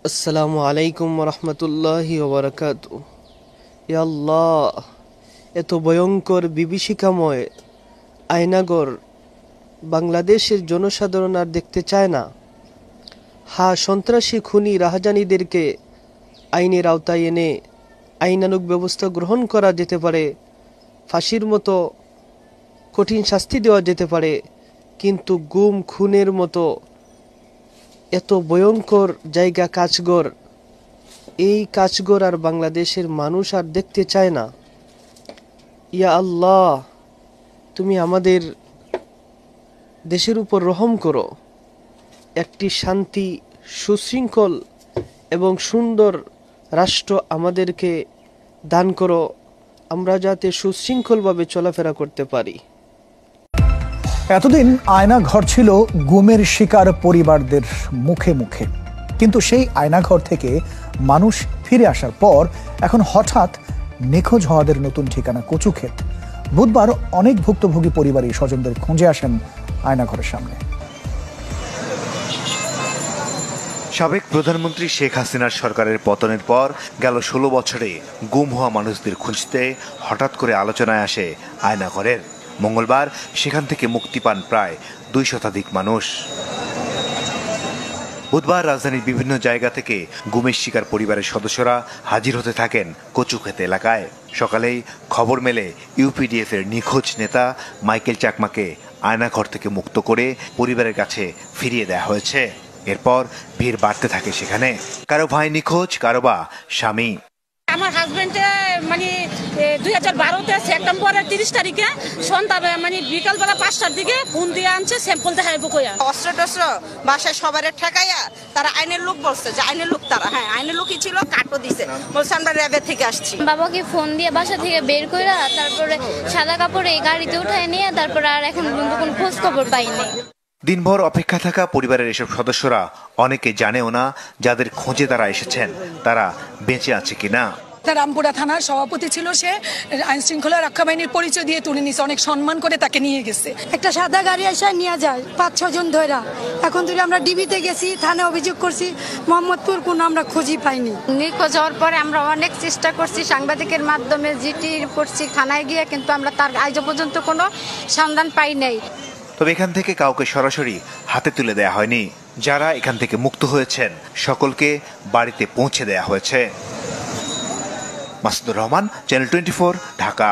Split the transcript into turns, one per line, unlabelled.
আসসালামু আলাইকুম রহমতুল্লাহি ওবরাকাতু। ইয়া আল্লাহ, এত ভয়ঙ্কর বিভীষিকাময় আয়নাগর বাংলাদেশের জনসাধারণ আর দেখতে চায় না। সন্ত্রাসী খুনি রাহাজানিদেরকে আইনের আওতায় এনে আইনানুগ ব্যবস্থা গ্রহণ করা যেতে পারে, ফাঁসির মতো কঠিন শাস্তি দেওয়া যেতে পারে, কিন্তু গুম খুনের মতো এত ভয়ঙ্কর জায়গা কাজঘর, এই কাজঘর আর বাংলাদেশের মানুষ আর দেখতে চায় না। ইয়া আল্লাহ, তুমি আমাদের দেশের উপর রহম করো, একটি শান্তি, সুশৃঙ্খল এবং সুন্দর রাষ্ট্র আমাদেরকে দান করো, আমরা যাতে সুশৃঙ্খলভাবে চলাফেরা করতে পারি।
এতদিন আয়নাঘর ছিল গুমের শিকার পরিবারদের মুখে মুখে, কিন্তু সেই আয়নাঘর থেকে মানুষ ফিরে আসার পর এখন হঠাৎ নিখোঁজ হওয়াদের নতুন ঠিকানা কচুক্ষেত। বুধবার অনেক ভুক্তভোগী পরিবারই স্বজনদের খুঁজে আসেন আয়নাঘরের সামনে।
সাবেক প্রধানমন্ত্রী শেখ হাসিনার সরকারের পতনের পর গেল ১৬ বছরে গুম হওয়া মানুষদের খুঁজতে হঠাৎ করে আলোচনায় আসে আয়নাঘরের। মঙ্গলবার সেখান থেকে মুক্তি পান প্রায় ২০০ শতাধিক মানুষ। বুধবার রাজধানীর বিভিন্ন জায়গা থেকে গুমের শিকার পরিবারের সদস্যরা হাজির হতে থাকেন কচুক্ষেত এলাকায়। সকালেই খবর মেলে ইউপিডিএফ এর নিখোঁজ নেতা মাইকেল চাকমাকে আয়নাঘর থেকে মুক্ত করে পরিবারের কাছে ফিরিয়ে দেওয়া হয়েছে। এরপর ভিড় বাড়তে থাকে সেখানে। কারো ভাই নিখোঁজ, কারো বা স্বামী।
আমার হাজবেন্ডে 2012 সেপ্টেম্বরের 30 তারিখে সন্ধ্যা বিকালবেলা 5টার দিকে ফোন দিয়ে আনছে স্যাম্পল দেখাইবো কইয়া।
অস্ত্র টস্ত্র বাসায় সবারে ঠেকাইয়া তারা আইনের লোক বলছে যে আইনের লোক তারা, আইনের লোকই ছিল, কাটও দিছে, বলছে আমরা র্যাবের থেকে আসছি।
বাবাকে ফোন দিয়ে বাসা থেকে বের কইরা তারপরে সাদা কাপড়ে এই গাড়িতে উঠায় নিয়ে তারপরে আর এখন পর্যন্ত কোনো খোঁজ খবর পাইনি।
দিনভর অপেক্ষা থাকা পরিবারের এসব সদস্যরা অনেকে জানেও না যাদের খোঁজে তারা এসেছেন তারা বেঁচে আছে কিনা।
রামপুরা থানার সভাপতি ছিল, সে আইন শৃঙ্খলা রক্ষা বাহিনীর পরিচয় দিয়ে তুলে নিছে, অনেক সম্মান করে তাকে নিয়ে গেছে।
একটা সাদা গাড়ি এসে নিয়ে যায় ৫-৬ জন ধরা। এখন ধরে আমরা ডিবিতে গেছি, থানায় অভিযোগ করছি, মোহাম্মদপুর কোনো আমরা খুঁজই পাইনি।
নিখোঁজ হওয়ার পরে আমরা অনেক চেষ্টা করছি, সাংবাদিকের মাধ্যমে জিটি করছি থানায় গিয়ে, কিন্তু আমরা তার আজ পর্যন্ত কোনো সন্ধান পাই নাই।
তবে এখান থেকে কাউকে সরাসরি হাতে তুলে দেয়া হয়নি। যারা এখান থেকে মুক্ত হয়েছেন সকলকে বাড়িতে পৌঁছে দেয়া হয়েছে। মাসুদুর রহমান, চ্যানেল 24, ঢাকা।